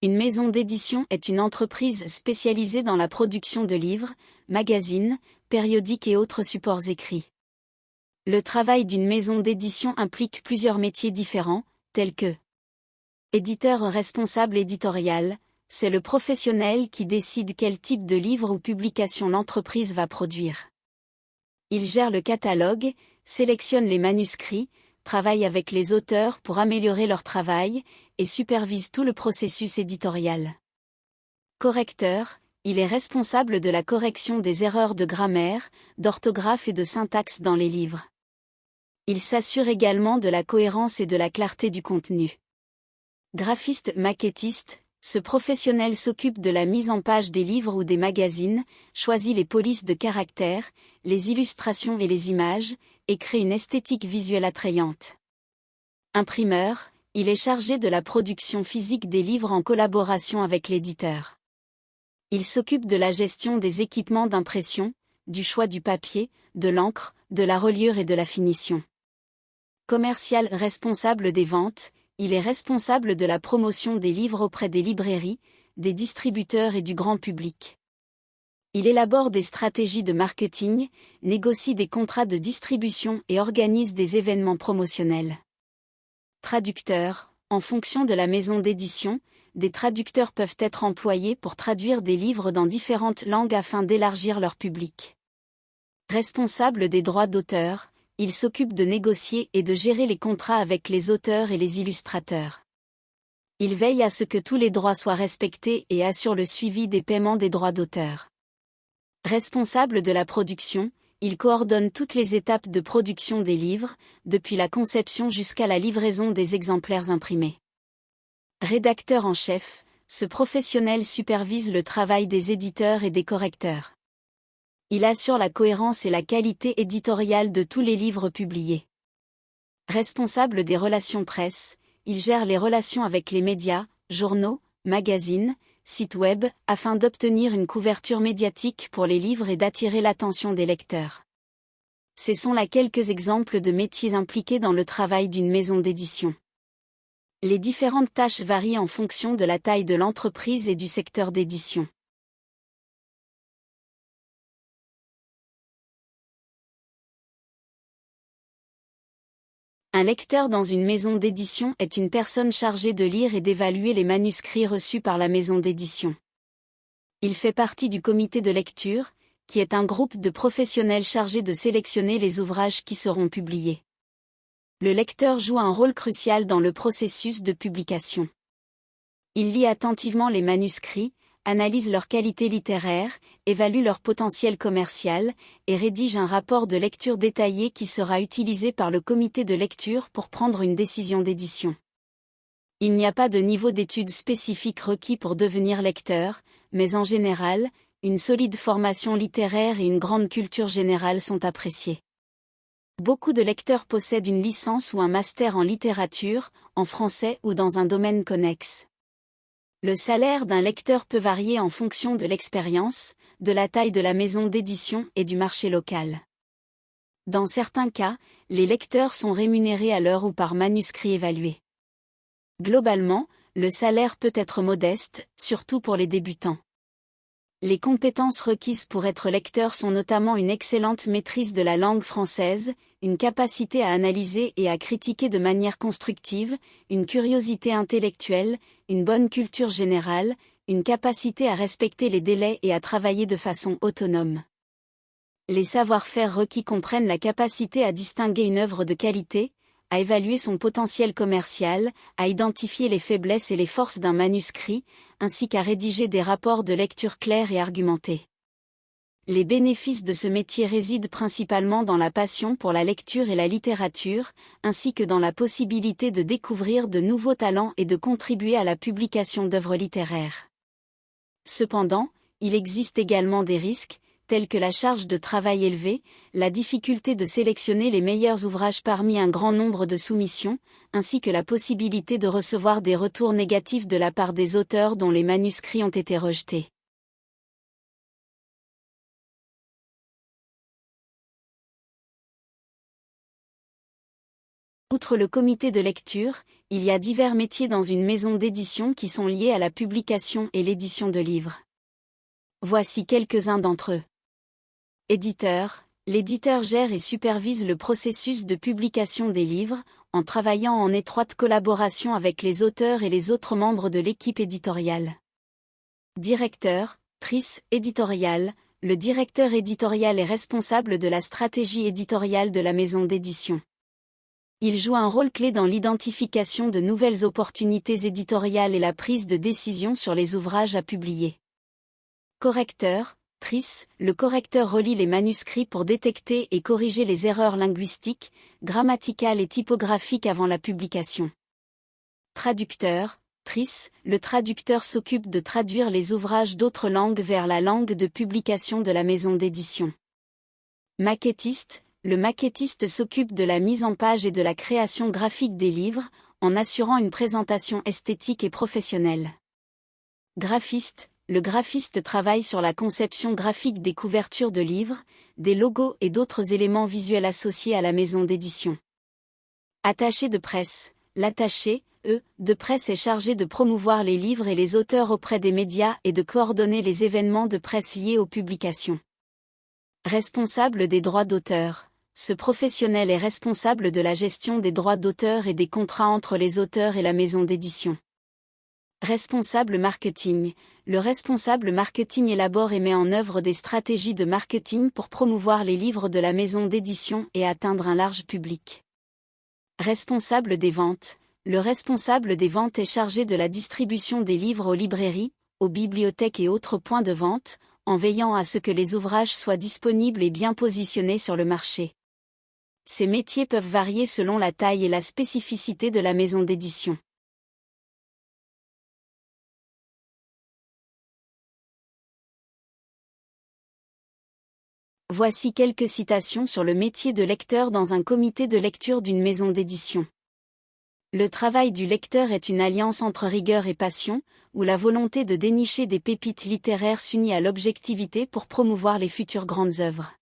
Une maison d'édition est une entreprise spécialisée dans la production de livres, magazines, périodiques et autres supports écrits. Le travail d'une maison d'édition implique plusieurs métiers différents, tels que éditeur responsable éditorial, c'est le professionnel qui décide quel type de livre ou publication l'entreprise va produire. Il gère le catalogue, sélectionne les manuscrits, travaille avec les auteurs pour améliorer leur travail, et supervise tout le processus éditorial. Correcteur, il est responsable de la correction des erreurs de grammaire, d'orthographe et de syntaxe dans les livres. Il s'assure également de la cohérence et de la clarté du contenu. Graphiste maquettiste, ce professionnel s'occupe de la mise en page des livres ou des magazines, choisit les polices de caractère, les illustrations et les images, et crée une esthétique visuelle attrayante. Imprimeur, il est chargé de la production physique des livres en collaboration avec l'éditeur. Il s'occupe de la gestion des équipements d'impression, du choix du papier, de l'encre, de la reliure et de la finition. Commercial responsable des ventes, il est responsable de la promotion des livres auprès des librairies, des distributeurs et du grand public. Il élabore des stratégies de marketing, négocie des contrats de distribution et organise des événements promotionnels. Traducteur, en fonction de la maison d'édition, des traducteurs peuvent être employés pour traduire des livres dans différentes langues afin d'élargir leur public. Responsable des droits d'auteur, il s'occupe de négocier et de gérer les contrats avec les auteurs et les illustrateurs. Il veille à ce que tous les droits soient respectés et assure le suivi des paiements des droits d'auteur. Responsable de la production, il coordonne toutes les étapes de production des livres, depuis la conception jusqu'à la livraison des exemplaires imprimés. Rédacteur en chef, ce professionnel supervise le travail des éditeurs et des correcteurs. Il assure la cohérence et la qualité éditoriale de tous les livres publiés. Responsable des relations presse, il gère les relations avec les médias, journaux, magazines, sites web, afin d'obtenir une couverture médiatique pour les livres et d'attirer l'attention des lecteurs. Ce sont là quelques exemples de métiers impliqués dans le travail d'une maison d'édition. Les différentes tâches varient en fonction de la taille de l'entreprise et du secteur d'édition. Un lecteur dans une maison d'édition est une personne chargée de lire et d'évaluer les manuscrits reçus par la maison d'édition. Il fait partie du comité de lecture, qui est un groupe de professionnels chargés de sélectionner les ouvrages qui seront publiés. Le lecteur joue un rôle crucial dans le processus de publication. Il lit attentivement les manuscrits, analyse leur qualité littéraire, évalue leur potentiel commercial, et rédige un rapport de lecture détaillé qui sera utilisé par le comité de lecture pour prendre une décision d'édition. Il n'y a pas de niveau d'études spécifique requis pour devenir lecteur, mais en général, une solide formation littéraire et une grande culture générale sont appréciées. Beaucoup de lecteurs possèdent une licence ou un master en littérature, en français ou dans un domaine connexe. Le salaire d'un lecteur peut varier en fonction de l'expérience, de la taille de la maison d'édition et du marché local. Dans certains cas, les lecteurs sont rémunérés à l'heure ou par manuscrit évalué. Globalement, le salaire peut être modeste, surtout pour les débutants. Les compétences requises pour être lecteur sont notamment une excellente maîtrise de la langue française, une capacité à analyser et à critiquer de manière constructive, une curiosité intellectuelle, une bonne culture générale, une capacité à respecter les délais et à travailler de façon autonome. Les savoir-faire requis comprennent la capacité à distinguer une œuvre de qualité, à évaluer son potentiel commercial, à identifier les faiblesses et les forces d'un manuscrit, ainsi qu'à rédiger des rapports de lecture clairs et argumentés. Les bénéfices de ce métier résident principalement dans la passion pour la lecture et la littérature, ainsi que dans la possibilité de découvrir de nouveaux talents et de contribuer à la publication d'œuvres littéraires. Cependant, il existe également des risques, tels que la charge de travail élevée, la difficulté de sélectionner les meilleurs ouvrages parmi un grand nombre de soumissions, ainsi que la possibilité de recevoir des retours négatifs de la part des auteurs dont les manuscrits ont été rejetés. Outre le comité de lecture, il y a divers métiers dans une maison d'édition qui sont liés à la publication et l'édition de livres. Voici quelques-uns d'entre eux. Éditeur. L'éditeur gère et supervise le processus de publication des livres, en travaillant en étroite collaboration avec les auteurs et les autres membres de l'équipe éditoriale. Directeur, trice, éditorial. Le directeur éditorial est responsable de la stratégie éditoriale de la maison d'édition. Il joue un rôle clé dans l'identification de nouvelles opportunités éditoriales et la prise de décision sur les ouvrages à publier. Correcteur, trice. Le correcteur relit les manuscrits pour détecter et corriger les erreurs linguistiques, grammaticales et typographiques avant la publication. Traducteur, trice. Le traducteur s'occupe de traduire les ouvrages d'autres langues vers la langue de publication de la maison d'édition. Maquettiste. Le maquettiste s'occupe de la mise en page et de la création graphique des livres, en assurant une présentation esthétique et professionnelle. Graphiste. Le graphiste travaille sur la conception graphique des couvertures de livres, des logos et d'autres éléments visuels associés à la maison d'édition. Attaché de presse. L'attaché, de presse est chargé de promouvoir les livres et les auteurs auprès des médias et de coordonner les événements de presse liés aux publications. Responsable des droits d'auteur. Ce professionnel est responsable de la gestion des droits d'auteur et des contrats entre les auteurs et la maison d'édition. Responsable marketing. Le responsable marketing élabore et met en œuvre des stratégies de marketing pour promouvoir les livres de la maison d'édition et atteindre un large public. Responsable des ventes. Le responsable des ventes est chargé de la distribution des livres aux librairies, aux bibliothèques et autres points de vente, en veillant à ce que les ouvrages soient disponibles et bien positionnés sur le marché. Ces métiers peuvent varier selon la taille et la spécificité de la maison d'édition. Voici quelques citations sur le métier de lecteur dans un comité de lecture d'une maison d'édition. Le travail du lecteur est une alliance entre rigueur et passion, où la volonté de dénicher des pépites littéraires s'unit à l'objectivité pour promouvoir les futures grandes œuvres.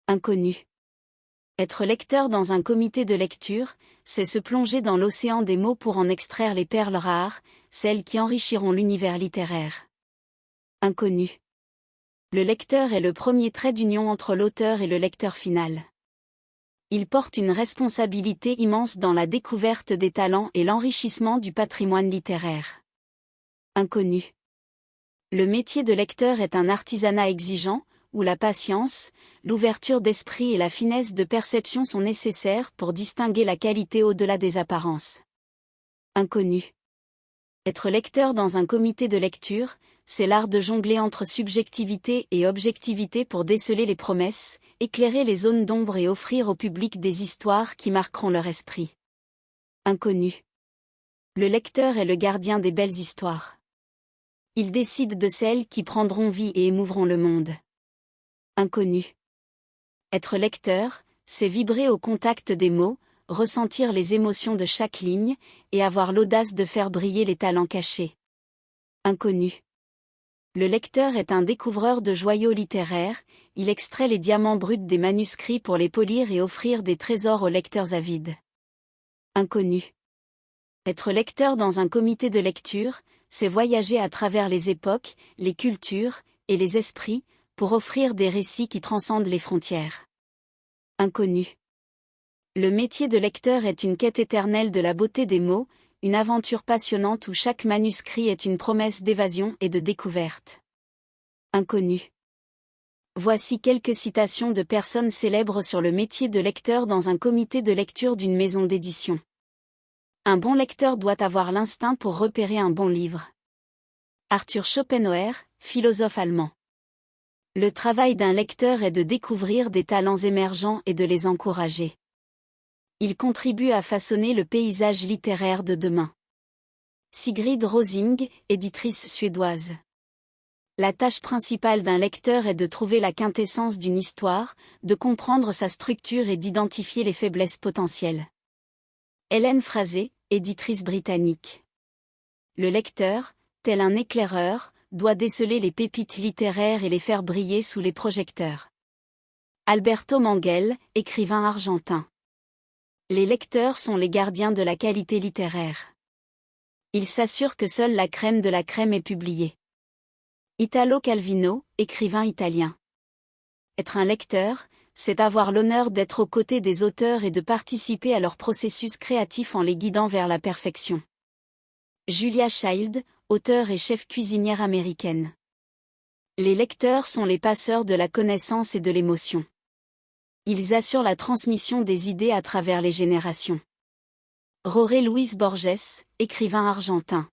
Inconnu. Être lecteur dans un comité de lecture, c'est se plonger dans l'océan des mots pour en extraire les perles rares, celles qui enrichiront l'univers littéraire. Inconnu. Le lecteur est le premier trait d'union entre l'auteur et le lecteur final. Il porte une responsabilité immense dans la découverte des talents et l'enrichissement du patrimoine littéraire. Inconnu. Le métier de lecteur est un artisanat exigeant, où la patience, l'ouverture d'esprit et la finesse de perception sont nécessaires pour distinguer la qualité au-delà des apparences. Inconnu. Être lecteur dans un comité de lecture, c'est l'art de jongler entre subjectivité et objectivité pour déceler les promesses, éclairer les zones d'ombre et offrir au public des histoires qui marqueront leur esprit. Inconnu. Le lecteur est le gardien des belles histoires. Il décide de celles qui prendront vie et émouvront le monde. Inconnu. Être lecteur, c'est vibrer au contact des mots, ressentir les émotions de chaque ligne, et avoir l'audace de faire briller les talents cachés. Inconnu. Le lecteur est un découvreur de joyaux littéraires, il extrait les diamants bruts des manuscrits pour les polir et offrir des trésors aux lecteurs avides. Inconnu. Être lecteur dans un comité de lecture, c'est voyager à travers les époques, les cultures, et les esprits, pour offrir des récits qui transcendent les frontières. Inconnu. Le métier de lecteur est une quête éternelle de la beauté des mots, une aventure passionnante où chaque manuscrit est une promesse d'évasion et de découverte. Inconnu. Voici quelques citations de personnes célèbres sur le métier de lecteur dans un comité de lecture d'une maison d'édition. Un bon lecteur doit avoir l'instinct pour repérer un bon livre. Arthur Schopenhauer, philosophe allemand. Le travail d'un lecteur est de découvrir des talents émergents et de les encourager. Il contribue à façonner le paysage littéraire de demain. Sigrid Rosing, éditrice suédoise. La tâche principale d'un lecteur est de trouver la quintessence d'une histoire, de comprendre sa structure et d'identifier les faiblesses potentielles. Hélène Frazé, éditrice britannique. Le lecteur, tel un éclaireur, doit déceler les pépites littéraires et les faire briller sous les projecteurs. Alberto Manguel, écrivain argentin. Les lecteurs sont les gardiens de la qualité littéraire. Ils s'assurent que seule la crème de la crème est publiée. Italo Calvino, écrivain italien. Être un lecteur, c'est avoir l'honneur d'être aux côtés des auteurs et de participer à leur processus créatif en les guidant vers la perfection. Julia Child, auteure et chef cuisinière américaine. Les lecteurs sont les passeurs de la connaissance et de l'émotion. Ils assurent la transmission des idées à travers les générations. Jorge Luis Borges, écrivain argentin.